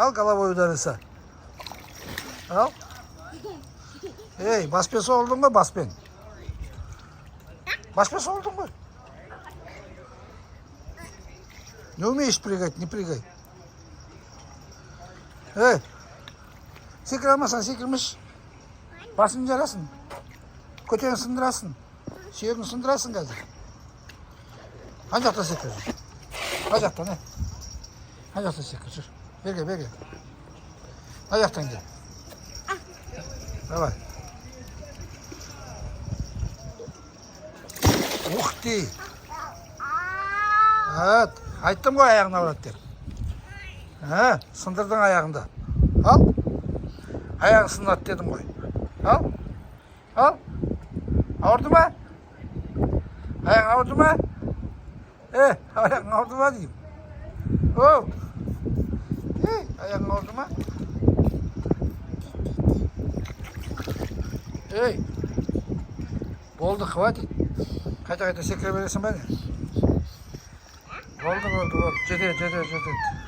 Al головой ударился. Al. Ey, баспен oldun mu баспен? Баспен oldun mu? Не умеешь прыгать, не прыгай. Ey. Секіре алмасаң секірмеш. Басын жарасың. Көтен сындырасың. Сүйегін сындырасың қазір. Ана жақта секір. Ана жақта не? Ана жақта секір жүр. Берге, берге. Ана жақтан кел. Давай. Ух ты! Айттым ғой аяғын ауырады деп. Сындырдың аяғында. Ал. Аяғын сындырды дедім ғой. Ал. Ал. Ауырды ма? Аяғың ауырды ма? Аяғың ауырды ма деймін. Оу. Аяғың ауырды ма? Болды, хватит. Қайта-қайта секіре бересің бе не? Болды. Жетеді.